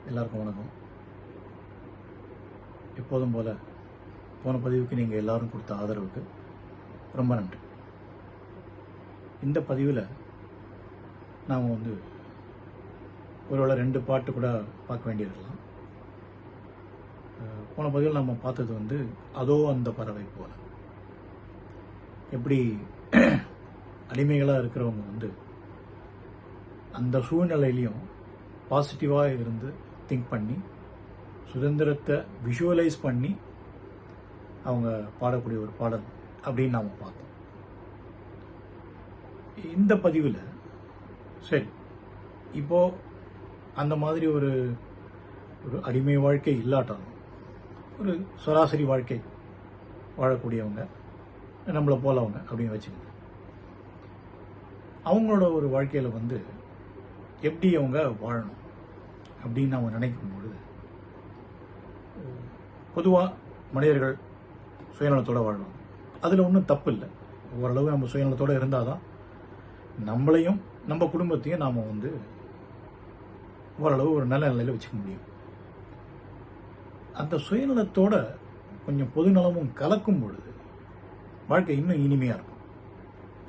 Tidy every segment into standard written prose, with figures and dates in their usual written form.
எல்லாருக்கும் வணக்கம். எப்போதும் போல போன பதிவுக்கு நீங்கள் எல்லாரும் கொடுத்த ஆதரவுக்கு ரொம்ப நன்றி. இந்த பதிவில் நாம் ஒருவேளை 2 பாட்டு கூட பார்க்க வேண்டியிருக்கலாம். போன பதிவில் நம்ம பார்த்தது அதோ அந்த பறவை போல. எப்படி அடிமைகளாக இருக்கிறவங்க அந்த சூழ்நிலையிலையும் பாசிட்டிவாக இருந்து திங்க் பண்ணி சுதந்திரத்தை விஷுவலைஸ் பண்ணி அவங்க பாடக்கூடிய ஒரு பாடல் அப்படின்னு நாம் பார்த்தோம். இந்த பதிவில் சரி, இப்போ அந்த மாதிரி ஒரு அடிமை வாழ்க்கை இல்லாட்டாலும் ஒரு சராசரி வாழ்க்கை வாழக்கூடியவங்க, நம்மளை போலவங்க அப்படின்னு வச்சுக்கோங்க. அவங்களோட ஒரு வாழ்க்கையில் எப்படி அவங்க வாழணும் அப்படின்னு நம்ம நினைக்கும் பொழுது, பொதுவாக மனிதர்கள் சுயநலத்தோடு வாழ்வாங்க. அதில் ஒன்றும் தப்பு இல்லை. ஓரளவு நம்ம சுயநலத்தோடு இருந்தால் தான் நம்மளையும் நம்ம குடும்பத்தையும் நாம் ஓரளவு ஒரு நல்ல நிலையில் வச்சுக்க முடியும். அந்த சுயநலத்தோட கொஞ்சம் பொதுநலமும் கலக்கும் பொழுது வாழ்க்கை இன்னும் இனிமையாக இருக்கும்.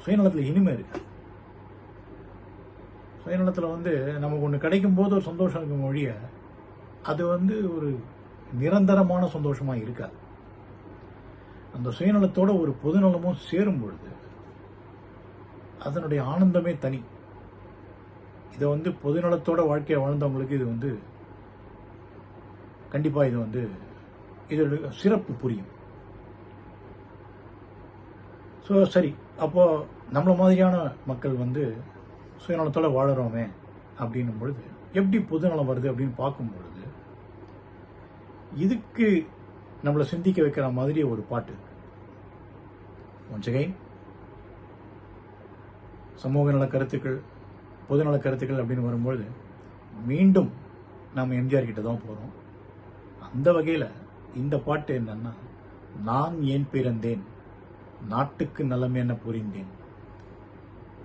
சுயநலத்தில் இனிமை இருக்காது. சுயநலத்தில் நமக்கு ஒன்று கிடைக்கும் போது ஒரு சந்தோஷம் இருக்கும் மொழிய, அது ஒரு நிரந்தரமான சந்தோஷமாக இருக்காது. அந்த சுயநலத்தோட ஒரு பொதுநலமும் சேரும் பொழுது அதனுடைய ஆனந்தமே தனி. இதை பொதுநலத்தோட வாழ்க்கையை வாழ்ந்தவங்களுக்கு இது கண்டிப்பாக இதோட சிறப்பு புரியும். ஸோ சரி, அப்போ நம்மள மாதிரியான மக்கள் சுயநலத்தோட வாழறோமே அப்படின்னும் பொழுது எப்படி பொதுநலம் வருது அப்படின்னு பார்க்கும் பொழுது இதுக்கு நம்மளை சிந்திக்க வைக்கிற மாதிரி ஒரு பாட்டு இருக்கு. ஒன்ஸ் அகைன், சமூக நல கருத்துக்கள், பொதுநல கருத்துக்கள் அப்படின்னு வரும்பொழுது மீண்டும் நாம் எம்ஜிஆர் கிட்ட தான் போகிறோம். அந்த வகையில் இந்த பாட்டு என்னன்னா, நான் ஏன் பிறந்தேன், நாட்டுக்கு நலம் என புரிந்தேன்,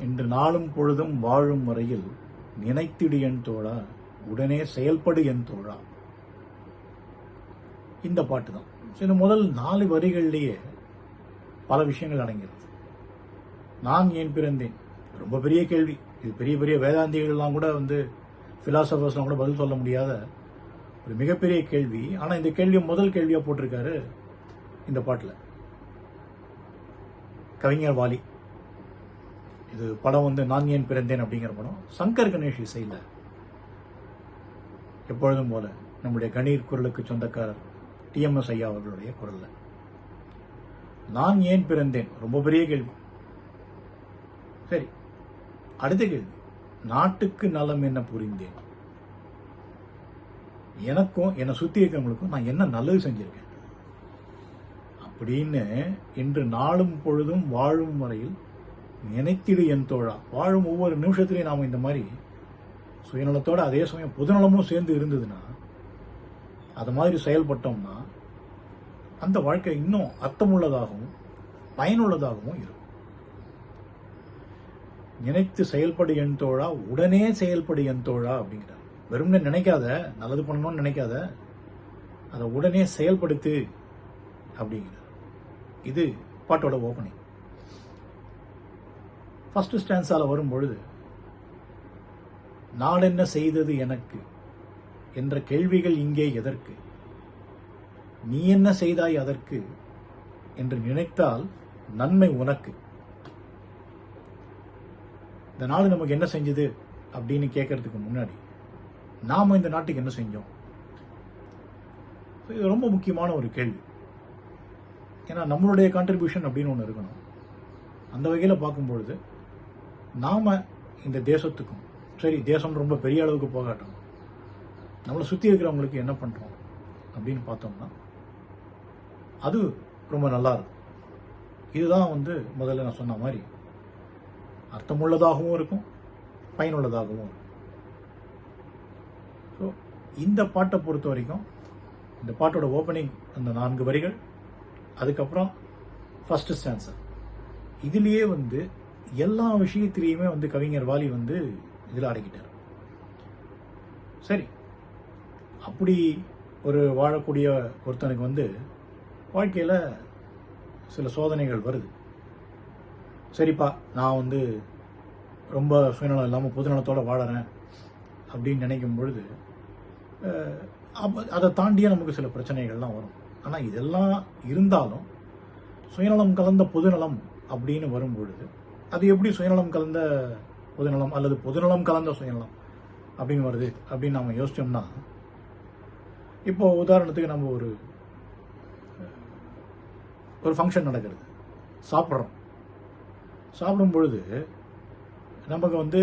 இன்று நாளும் பொழுதும் வாழும் வரையில் நினைத்திடு என் தோழா, உடனே செயல்படு என் தோழா. இந்த பாட்டு தான். இந்த முதல் 4 வரிகள்லேயே பல விஷயங்கள் அடங்கிறது. நான் ஏன் பிறந்தேன் ரொம்ப பெரிய கேள்வி. இது பெரிய பெரிய வேதாந்திகள்லாம் கூட பிலாசபர்ஸ்லாம் கூட பதில் சொல்ல முடியாத ஒரு மிகப்பெரிய கேள்வி. ஆனால் இந்த கேள்வியை முதல் கேள்வியாக போட்டிருக்காரு இந்த பாட்டில் கவிஞர் வாலி. இது படம் நான் ஏன் பிறந்தேன் அப்படிங்கிற படம். சங்கர் கணேஷ் இசையில் எப்பொழுதும் போல நம்முடைய கணீர் குரலுக்கு சொந்தக்காரர் டிஎம்எஸ் ஐயா அவர்களுடைய குரல்ல நான் ஏன் பிறந்தேன் ரொம்ப பெரிய கேள்வி. சரி, அடுத்த கேள்வி, நாட்டுக்கு நலம் என்ன புரிந்தேன், எனக்கும் என்னை சுத்தி இருக்கிறவங்களுக்கும் நான் என்ன நல்லது செஞ்சிருக்கேன் அப்படின்னு இன்று நாளும் பொழுதும் வாழும் வரையில் நினைத்திடு என் தோழா. வாழும் ஒவ்வொரு நிமிஷத்துலையும் நாம் இந்த மாதிரி சுயநலத்தோட அதே சமயம் பொதுநலமும் சேர்ந்து இருந்ததுன்னா, அது மாதிரி செயல்பட்டோம்னா அந்த வாழ்க்கை இன்னும் அர்த்தமுள்ளதாகவும் பயனுள்ளதாகவும் இருக்கும். நினைத்து செயல்படு என் தோழா, உடனே செயல்படு என் தோழா அப்படிங்கிறார். வெறும்னு நினைக்காத, நல்லது பண்ணணும்னு நினைக்காத, அதை உடனே செயல்படுத்து அப்படிங்கிறார். இது பாட்டோட ஓப்பனிங். ஃபர்ஸ்ட் ஸ்டான்ஸால வரும்பொழுது, நாடென்ன செய்தது எனக்கு என்ற கேள்விகள் இங்கே எதற்கு, நீ என்ன செய்தாய் அதற்கு என்று நினைத்தால் நன்மை உனக்கு. இந்த நாடு நமக்கு என்ன செஞ்சது அப்படின்னு கேட்கறதுக்கு முன்னாடி நாம இந்த நாட்டுக்கு என்ன செஞ்சோம், இது ரொம்ப முக்கியமான ஒரு கேள்வி. ஏன்னா நம்மளுடைய கான்ட்ரிபியூஷன் அப்படின்னு ஒன்று இருக்கணும். அந்த வகையில் பார்க்கும்பொழுது நாம இந்த தேசத்துக்கும், சரி தேசம் ரொம்ப பெரிய அளவுக்கு போகாட்டும், நம்மளை சுற்றி இருக்கிறவங்களுக்கு என்ன பண்ணுறோம் அப்படின்னு பார்த்தோம்னா அது ரொம்ப நல்லா இருக்கும். இதுதான் முதல்ல நான் சொன்ன மாதிரி அர்த்தமுள்ளதாகவும் இருக்கும், பயனுள்ளதாகவும் இருக்கும். ஸோ இந்த பாட்டை பொறுத்த வரைக்கும், இந்த பாட்டோட ஓப்பனிங் அந்த 4 வரிகள், அதுக்கப்புறம் ஃபர்ஸ்ட் ஸ்டான்ஸர், இதுலேயே எல்லா விஷயத்திலையுமே கவிஞர் வாலி இதில் அடக்கிட்டார். சரி, அப்படி ஒரு வாழக்கூடிய ஒருத்தனுக்கு வந்து வாழ்க்கையில் சில சோதனைகள் வருது. சரிப்பா, நான் வந்து ரொம்ப சுயநலம் இல்லாமல் பொதுநலத்தோடு வாழறேன் அப்படின்னு நினைக்கும் பொழுது அதை தாண்டியே நமக்கு சில பிரச்சனைகள்லாம் வரும். ஆனால் இதெல்லாம் இருந்தாலும் சுயநலம் கலந்த பொதுநலம் அப்படின்னு வரும்பொழுது அது எப்படி சுயநலம் கலந்த பொதுநலம் அல்லது பொதுநலம் கலந்த சுயநலம் அப்படின்னு வருது அப்படின்னு நம்ம யோசிச்சோம்னா, இப்போ உதாரணத்துக்கு நம்ம ஒரு ஃபங்க்ஷன் நடக்கிறது, சாப்பிடும் பொழுது நமக்கு வந்து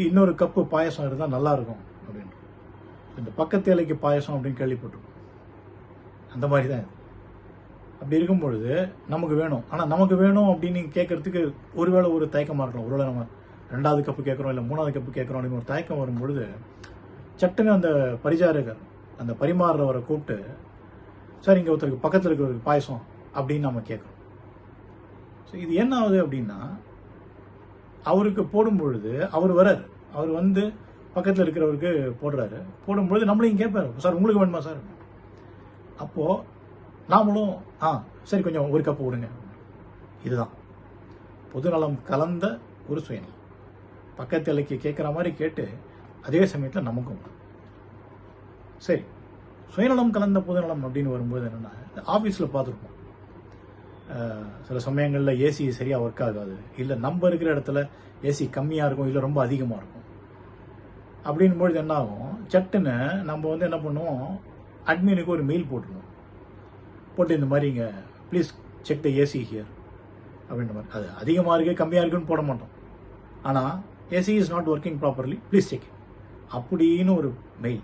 இன்னொரு கப்பு பாயசம் இருந்தால் நல்லா இருக்கும் அப்படின்னு, இந்த பக்கத்து இலைக்கு பாயசம் அப்படின்னு கேள்விப்பட்டிருக்கோம். அந்த மாதிரி தான் இது. அப்படி இருக்கும் பொழுது நமக்கு வேணும், ஆனால் நமக்கு வேணும் அப்படின்னு கேட்கறதுக்கு ஒருவேளை ஒரு தயக்கமாக இருக்கலாம். ஒருவேளை நம்ம 2வது கப்பு கேட்குறோம் இல்லை 3வது கப்பு கேட்குறோம் அப்படின்னு ஒரு தயக்கம் வரும்பொழுது சட்டுன்னு அந்த பரிசாரகர் அந்த பரிமாறுறவரை கூப்பிட்டு, சார் இங்கே ஒருத்தருக்கு பக்கத்தில் இருக்கிறவருக்கு பாயசம் அப்படின்னு நம்ம கேட்குறோம். ஸோ இது என்ன ஆகுது அப்படின்னா, அவருக்கு போடும் பொழுது அவர் வராரு, அவர் வந்து பக்கத்தில் இருக்கிறவருக்கு போடுறாரு. போடும்பொழுது நம்மளையும் கேட்பாரு, சார் உங்களுக்கு வேணுமா சார்? அப்போது நாமளும் சரி கொஞ்சம் ஒரு கப்பு விடுங்க. இதுதான் பொதுநலம் கலந்த ஒரு சுயநலம். பக்கத்து இலைக்கு கேட்குற மாதிரி கேட்டு அதே சமயத்தில் நமக்கும். சரி, சுயநலம் கலந்த பொதுநலம் அப்படின்னு வரும்போது என்னென்னா, ஆஃபீஸில் பார்த்துருப்போம், சில சமயங்களில் ஏசி சரியாக ஒர்க் ஆகாது, இல்லை நம்ம இருக்கிற இடத்துல ஏசி கம்மியாக இருக்கும், இல்லை ரொம்ப அதிகமாக இருக்கும். அப்படின்பொழுது என்ன ஆகும், சட்டுன்னு நம்ம வந்து என்ன பண்ணுவோம், அட்மினுக்கு ஒரு மெயில் போட்டுருவோம். போட்டு இந்த மாதிரி இங்கே please check the AC here அப்படின்ற மாதிரி. அது அதிகமாக இருக்குது கம்மியாக இருக்குன்னு போட மாட்டோம். ஆனால் AC is not working properly, please check அப்படின்னு ஒரு மெயில்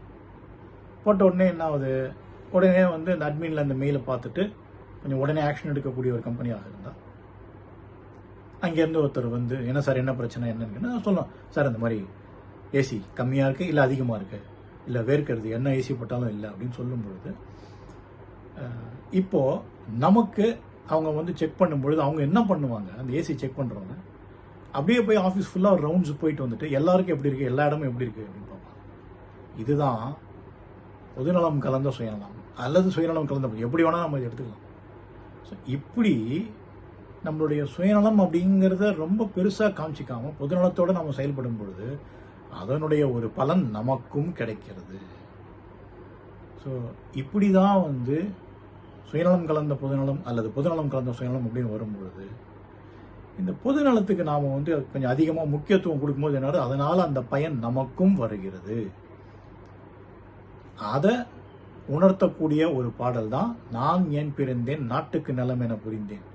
போட்ட உடனே என்ன ஆகுது, உடனே வந்து இந்த அட்மினில் அந்த மெயிலை பார்த்துட்டு கொஞ்சம் உடனே ஆக்ஷன் எடுக்கக்கூடிய ஒரு கம்பெனியாக இருந்தால் அங்கேருந்து ஒருத்தர் வந்து என்ன சார் என்ன பிரச்சனை என்னன்னு சொல்லலாம். சார் இந்த மாதிரி ஏசி கம்மியாக இருக்குது இல்லை அதிகமாக இருக்குது, இல்லை வேர்க்கிறது என்ன ஏசி போட்டாலும் இல்லை அப்படின்னு சொல்லும் பொழுது, இப்போது நமக்கு அவங்க வந்து செக் பண்ணும்பொழுது அவங்க என்ன பண்ணுவாங்க, அந்த ஏசி செக் பண்ணுறவங்க அப்படியே போய் ஆஃபீஸ் ஃபுல்லாக ஒரு ரவுண்ட்ஸ் போயிட்டு வந்துட்டு எல்லாருக்கும் எப்படி இருக்குது, எல்லா இடமும் எப்படி இருக்குது அப்படின்னு பார்ப்பாங்க. இதுதான் பொதுநலம் கலந்த சுயநலம் அல்லது சுயநலம் கலந்த, எப்படி வேணால் நம்ம இதை எடுத்துக்கலாம். ஸோ இப்படி நம்மளுடைய சுயநலம் அப்படிங்கிறத ரொம்ப பெருசாக காமிச்சிக்காமல் பொதுநலத்தோடு நம்ம செயல்படும் பொழுது அதனுடைய ஒரு பலன் நமக்கும் கிடைக்கிறது. ஸோ இப்படி தான் வந்து சுயநலம் கலந்த பொதுநலம் அல்லது பொதுநலம் கலந்த சுயநலம் அப்படின்னு வரும்பொழுது இந்த பொதுநலத்துக்கு நாம் வந்து கொஞ்சம் அதிகமாக முக்கியத்துவம் கொடுக்கும்போது என்ன, அதனால் அந்த பயன் நமக்கும் வருகிறது. அதை உணர்த்தக்கூடிய ஒரு பாடல் தான் நான் ஏன் பிறந்தேன் நாட்டுக்கு நலம் என புரிந்தேன்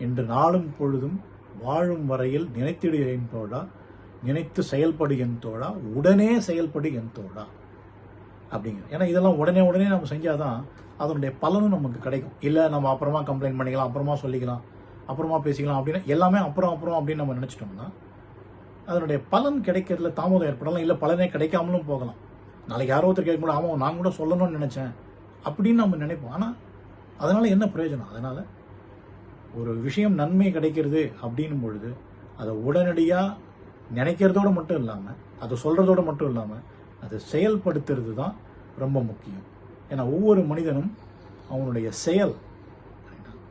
என்று நாளும் பொழுதும் வாழும் வரையில் நினைத்திடு என் தோழா, நினைத்து செயல்படு என் தோழா, உடனே செயல்படு என் தோழா அப்படிங்கிறது. ஏன்னா இதெல்லாம் உடனே நம்ம செஞ்சாதான் அதனுடைய பலனும் நமக்கு கிடைக்கும். இல்லை நம்ம அப்புறமா கம்ப்ளைண்ட் பண்ணிக்கலாம், அப்புறமா சொல்லிக்கலாம், அப்புறமா பேசிக்கலாம் அப்படின்னு எல்லாமே அப்புறம் அப்படின்னு நம்ம நினச்சிட்டோம்னா அதனுடைய பலன் கிடைக்கிறதுல தாமதம் ஏற்படலாம், இல்லை பலனே கிடைக்காமலும் போகலாம். நாளைக்கு யாரோ ஒருத்தர் கேட்கும்போது ஆமாம் நான் கூட சொல்லணும்னு நினச்சேன் அப்படின்னு நம்ம நினைப்போம். ஆனால் அதனால் என்ன பிரயோஜனம்? அதனால் ஒரு விஷயம் நன்மை கிடைக்கிறது அப்படின்னும் பொழுது அதை உடனடியாக நினைக்கிறதோடு மட்டும் இல்லாமல், அதை சொல்கிறதோடு மட்டும் இல்லாமல் அதை செயல்படுத்துறது தான் ரொம்ப முக்கியம். ஏன்னா ஒவ்வொரு மனிதனும் அவனுடைய செயல்,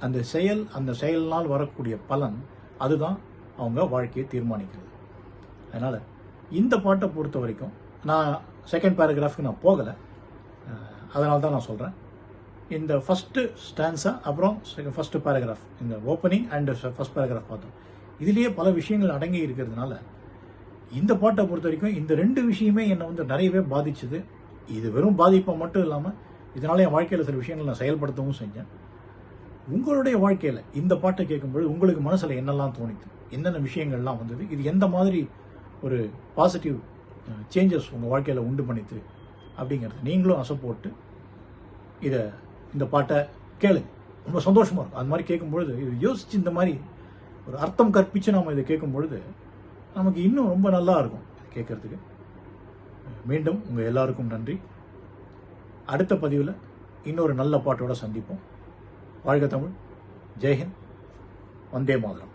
அந்த செயலினால் வரக்கூடிய பலன் அதுதான் அவங்க வாழ்க்கையை தீர்மானிக்கிறது. அதனால் இந்த பாட்டை பொறுத்த வரைக்கும் நான் செகண்ட் பேராகிராஃப்க்கு நான் போகலை, அதனால தான் நான் சொல்கிறேன். இந்த ஃபஸ்ட்டு ஸ்டான்ஸா அப்புறம் ஃபஸ்ட்டு பேராகிராஃப், இந்த ஓப்பனிங் அண்ட் ஃபஸ்ட் பேராகிராஃப் பார்த்தோம். இதுலேயே பல விஷயங்கள் அடங்கி இருக்கிறதுனால இந்த பாட்டை பொறுத்த வரைக்கும் இந்த 2 விஷயமே என்னை வந்து நிறையவே பாதிச்சுது. இது வெறும் பாதிப்பை மட்டும் இல்லாமல் இதனால என் வாழ்க்கையில் சில விஷயங்கள் நான் செயல்படுத்தவும் செஞ்சேன். உங்களுடைய வாழ்க்கையில் இந்த பாட்டை கேட்கும்போது உங்களுக்கு மனசில் என்னெல்லாம் தோணித்து, என்னென்ன விஷயங்கள்லாம் வந்தது, இது எந்த மாதிரி ஒரு பாசிட்டிவ் சேஞ்சஸ் உங்கள் வாழ்க்கையில் உண்டு பண்ணித்து அப்படிங்கிறது நீங்களும் அசை போட்டு இந்த பாட்டை கேளுங்க. ரொம்ப சந்தோஷமாக இருக்கும். அது மாதிரி கேட்கும்பொழுது இது யோசித்து இந்த மாதிரி ஒரு அர்த்தம் கற்பித்து நம்ம இதை கேட்கும்பொழுது நமக்கு இன்னும் ரொம்ப நல்லா இருக்கும் கேட்குறதுக்கு. மீண்டும் உங்கள் எல்லாருக்கும் நன்றி. அடுத்த பதிவில் இன்னொரு நல்ல பாட்டோட சந்திப்போம். வாழ்க தமிழ். ஜெய்ஹிந்த். வந்தே மாதரம்.